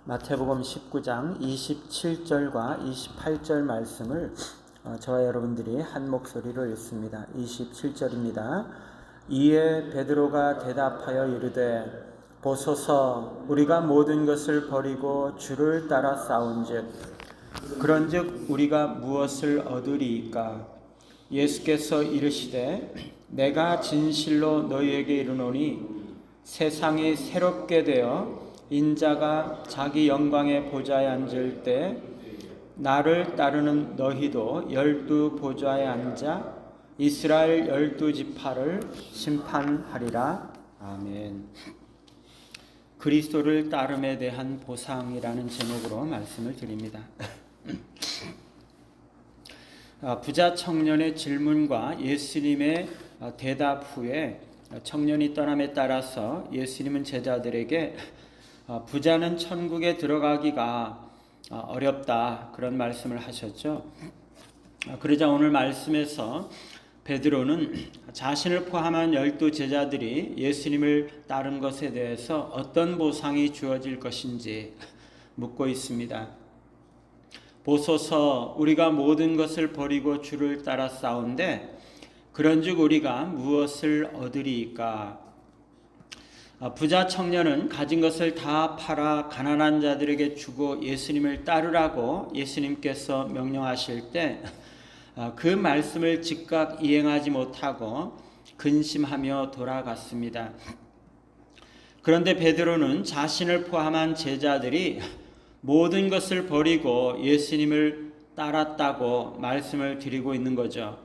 마태복음 19장 27절과 28절 말씀을 저와 여러분들이 한 목소리로 읽습니다. 27절입니다. 이에 베드로가 대답하여 이르되 보소서, 우리가 모든 것을 버리고 주를 따라 싸운즉 그런즉 우리가 무엇을 얻으리이까? 예수께서 이르시되 내가 진실로 너희에게 이르노니 세상이 새롭게 되어 인자가 자기 영광의 보좌에 앉을 때 나를 따르는 너희도 12 보좌에 앉아 이스라엘 12지파를 심판하리라. 아멘. 그리스도를 따름에 대한 보상이라는 제목으로 말씀을 드립니다. 부자 청년의 질문과 예수님의 대답 후에 청년이 떠남에 따라서 예수님은 제자들에게 부자는 천국에 들어가기가 어렵다, 그런 말씀을 하셨죠. 그러자 오늘 말씀에서 베드로는 자신을 포함한 12 제자들이 예수님을 따른 것에 대해서 어떤 보상이 주어질 것인지 묻고 있습니다. 보소서, 우리가 모든 것을 버리고 주를 따라 싸운데 그런즉 우리가 무엇을 얻으리이까? 부자 청년은 가진 것을 다 팔아 가난한 자들에게 주고 예수님을 따르라고 예수님께서 명령하실 때 그 말씀을 즉각 이행하지 못하고 근심하며 돌아갔습니다. 그런데 베드로는 자신을 포함한 제자들이 모든 것을 버리고 예수님을 따랐다고 말씀을 드리고 있는 거죠.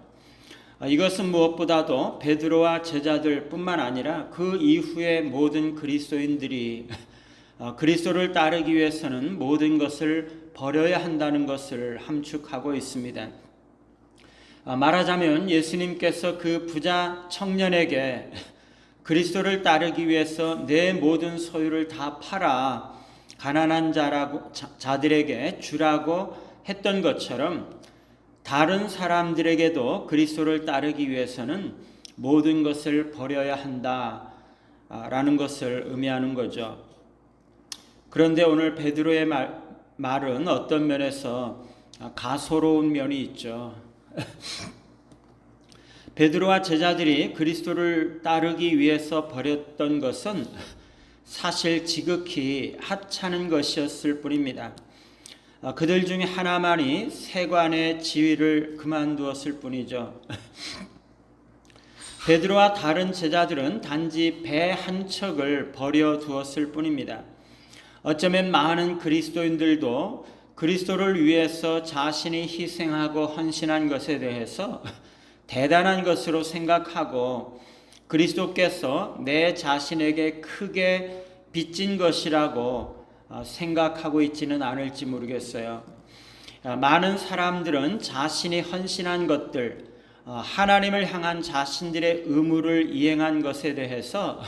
이것은 무엇보다도 베드로와 제자들 뿐만 아니라 그 이후의 모든 그리스도인들이 그리스도를 따르기 위해서는 모든 것을 버려야 한다는 것을 함축하고 있습니다. 말하자면 예수님께서 그 부자 청년에게 그리스도를 따르기 위해서 내 모든 소유를 다 팔아 가난한 자들에게 주라고 했던 것처럼 다른 사람들에게도 그리스도를 따르기 위해서는 모든 것을 버려야 한다라는 것을 의미하는 거죠. 그런데 오늘 베드로의 말은 어떤 면에서 가소로운 면이 있죠. 베드로와 제자들이 그리스도를 따르기 위해서 버렸던 것은 사실 지극히 하찮은 것이었을 뿐입니다. 그들 중에 하나만이 세관의 지위를 그만두었을 뿐이죠. 베드로와 다른 제자들은 단지 배 한 척을 버려두었을 뿐입니다. 어쩌면 많은 그리스도인들도 그리스도를 위해서 자신이 희생하고 헌신한 것에 대해서 대단한 것으로 생각하고 그리스도께서 내 자신에게 크게 빚진 것이라고 생각하고 있지는 않을지 모르겠어요. 많은 사람들은 자신이 헌신한 것들, 하나님을 향한 자신들의 의무를 이행한 것에 대해서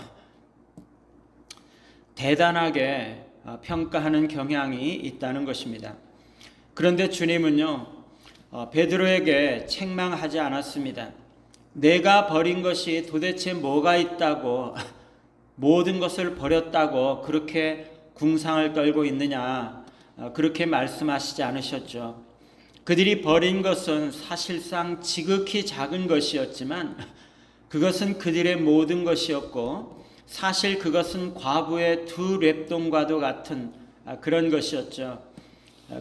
대단하게 평가하는 경향이 있다는 것입니다. 그런데 주님은요, 베드로에게 책망하지 않았습니다. 내가 버린 것이 도대체 뭐가 있다고 모든 것을 버렸다고 그렇게 궁상을 떨고 있느냐, 그렇게 말씀하시지 않으셨죠. 그들이 버린 것은 사실상 지극히 작은 것이었지만 그것은 그들의 모든 것이었고 사실 그것은 과부의 2 랩돈과도 같은 그런 것이었죠.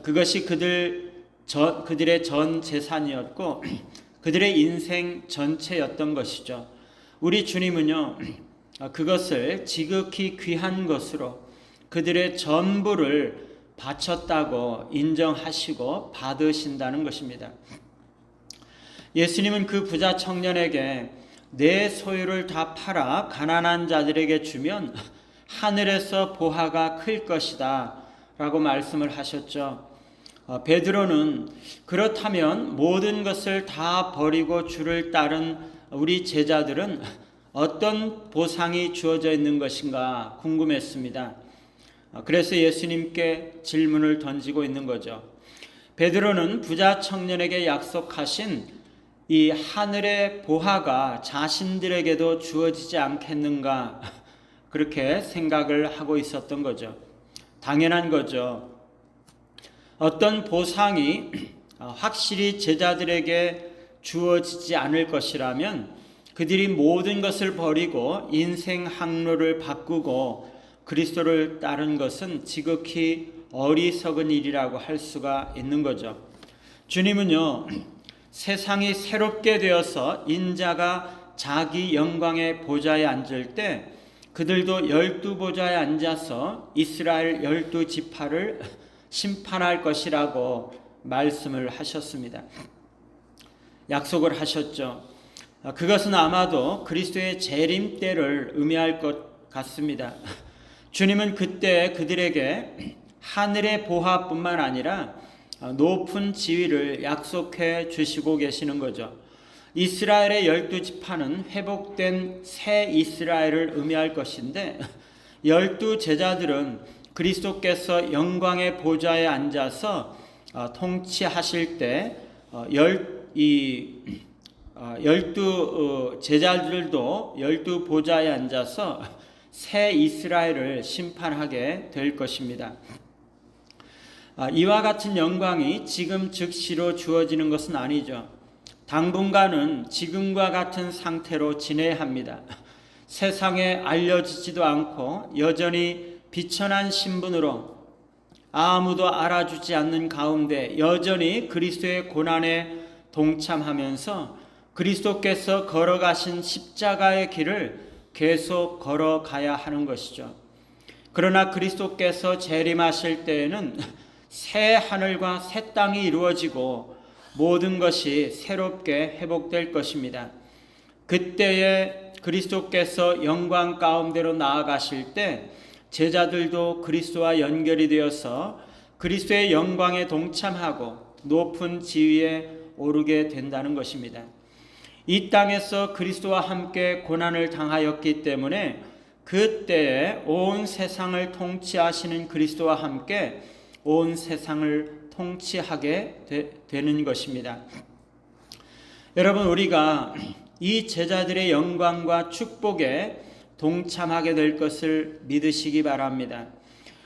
그것이 그들의 전 재산이었고 그들의 인생 전체였던 것이죠. 우리 주님은요, 그것을 지극히 귀한 것으로 그들의 전부를 바쳤다고 인정하시고 받으신다는 것입니다. 예수님은 그 부자 청년에게 내 소유를 다 팔아 가난한 자들에게 주면 하늘에서 보화가 클 것이다 라고 말씀을 하셨죠. 베드로는 그렇다면 모든 것을 다 버리고 주를 따른 우리 제자들은 어떤 보상이 주어져 있는 것인가 궁금했습니다. 그래서 예수님께 질문을 던지고 있는 거죠. 베드로는 부자 청년에게 약속하신 이 하늘의 보화가 자신들에게도 주어지지 않겠는가, 그렇게 생각을 하고 있었던 거죠. 당연한 거죠. 어떤 보상이 확실히 제자들에게 주어지지 않을 것이라면 그들이 모든 것을 버리고 인생 항로를 바꾸고 그리스도를 따른 것은 지극히 어리석은 일이라고 할 수가 있는 거죠. 주님은요, 세상이 새롭게 되어서 인자가 자기 영광의 보좌에 앉을 때 그들도 12보좌에 앉아서 이스라엘 12지파를 심판할 것이라고 말씀을 하셨습니다. 약속을 하셨죠. 그것은 아마도 그리스도의 재림 때를 의미할 것 같습니다. 주님은 그때 그들에게 하늘의 보화뿐만 아니라 높은 지위를 약속해 주시고 계시는 거죠. 이스라엘의 12지파는 회복된 새 이스라엘을 의미할 것인데 12제자들은 그리스도께서 영광의 보좌에 앉아서 통치하실 때 12제자들도 12보좌에 앉아서 새 이스라엘을 심판하게 될 것입니다. 이와 같은 영광이 지금 즉시로 주어지는 것은 아니죠. 당분간은 지금과 같은 상태로 지내야 합니다. 세상에 알려지지도 않고 여전히 비천한 신분으로 아무도 알아주지 않는 가운데 여전히 그리스도의 고난에 동참하면서 그리스도께서 걸어가신 십자가의 길을 계속 걸어가야 하는 것이죠. 그러나 그리스도께서 재림하실 때에는 새 하늘과 새 땅이 이루어지고 모든 것이 새롭게 회복될 것입니다. 그때에 그리스도께서 영광 가운데로 나아가실 때 제자들도 그리스도와 연결이 되어서 그리스도의 영광에 동참하고 높은 지위에 오르게 된다는 것입니다. 이 땅에서 그리스도와 함께 고난을 당하였기 때문에 그때에 온 세상을 통치하시는 그리스도와 함께 온 세상을 통치하게 되는 것입니다. 여러분, 우리가 이 제자들의 영광과 축복에 동참하게 될 것을 믿으시기 바랍니다.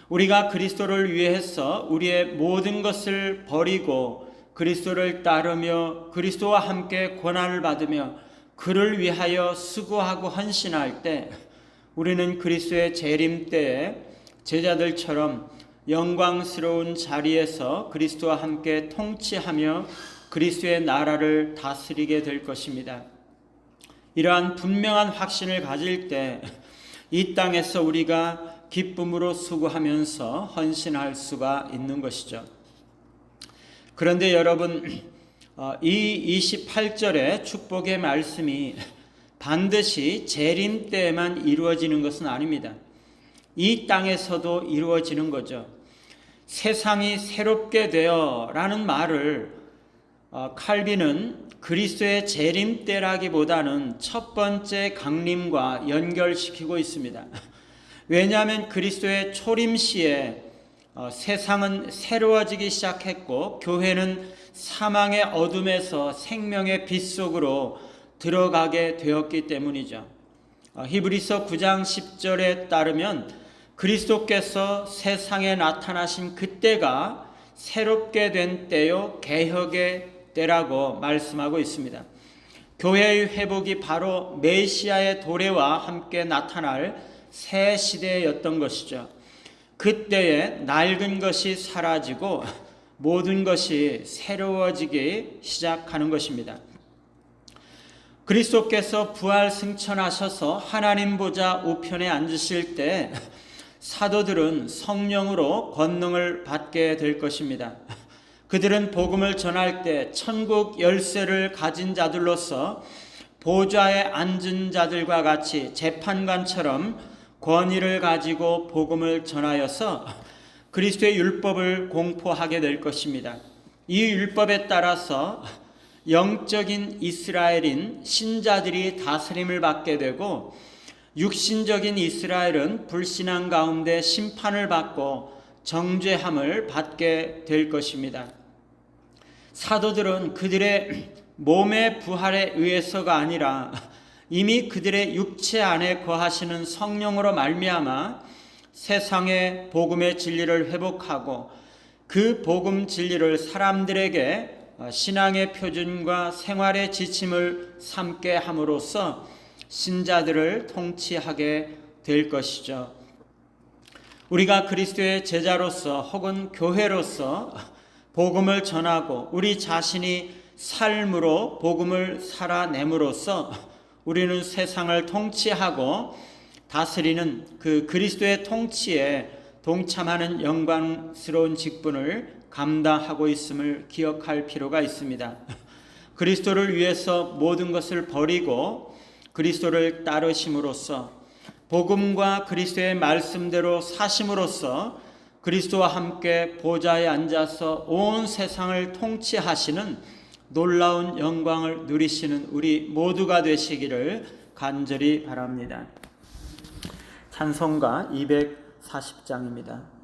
우리가 그리스도를 위해서 우리의 모든 것을 버리고 그리스도를 따르며 그리스도와 함께 고난을 받으며 그를 위하여 수고하고 헌신할 때 우리는 그리스도의 재림 때에 제자들처럼 영광스러운 자리에서 그리스도와 함께 통치하며 그리스도의 나라를 다스리게 될 것입니다. 이러한 분명한 확신을 가질 때 이 땅에서 우리가 기쁨으로 수고하면서 헌신할 수가 있는 것이죠. 그런데 여러분, 이 28절의 축복의 말씀이 반드시 재림 때에만 이루어지는 것은 아닙니다. 이 땅에서도 이루어지는 거죠. 세상이 새롭게 되어 라는 말을 칼빈은 그리스도의 재림 때라기보다는 첫 번째 강림과 연결시키고 있습니다. 왜냐하면 그리스도의 초림 시에 세상은 새로워지기 시작했고 교회는 사망의 어둠에서 생명의 빛 속으로 들어가게 되었기 때문이죠. 히브리서 9장 10절에 따르면 그리스도께서 세상에 나타나신 그때가 새롭게 된 때요 개혁의 때라고 말씀하고 있습니다. 교회의 회복이 바로 메시아의 도래와 함께 나타날 새 시대였던 것이죠. 그때에 낡은 것이 사라지고 모든 것이 새로워지기 시작하는 것입니다. 그리스도께서 부활 승천하셔서 하나님 보좌 우편에 앉으실 때 사도들은 성령으로 권능을 받게 될 것입니다. 그들은 복음을 전할 때 천국 열쇠를 가진 자들로서 보좌에 앉은 자들과 같이 재판관처럼 권위를 가지고 복음을 전하여서 그리스도의 율법을 공포하게 될 것입니다. 이 율법에 따라서 영적인 이스라엘인 신자들이 다스림을 받게 되고 육신적인 이스라엘은 불신앙 가운데 심판을 받고 정죄함을 받게 될 것입니다. 사도들은 그들의 몸의 부활에 의해서가 아니라 이미 그들의 육체 안에 거하시는 성령으로 말미암아 세상의 복음의 진리를 회복하고 그 복음 진리를 사람들에게 신앙의 표준과 생활의 지침을 삼게 함으로써 신자들을 통치하게 될 것이죠. 우리가 그리스도의 제자로서 혹은 교회로서 복음을 전하고 우리 자신이 삶으로 복음을 살아냄으로써 우리는 세상을 통치하고 다스리는 그 그리스도의 통치에 동참하는 영광스러운 직분을 감당하고 있음을 기억할 필요가 있습니다. 그리스도를 위해서 모든 것을 버리고 그리스도를 따르심으로써 복음과 그리스도의 말씀대로 사심으로써 그리스도와 함께 보좌에 앉아서 온 세상을 통치하시는 놀라운 영광을 누리시는 우리 모두가 되시기를 간절히 바랍니다. 찬송가 240장입니다.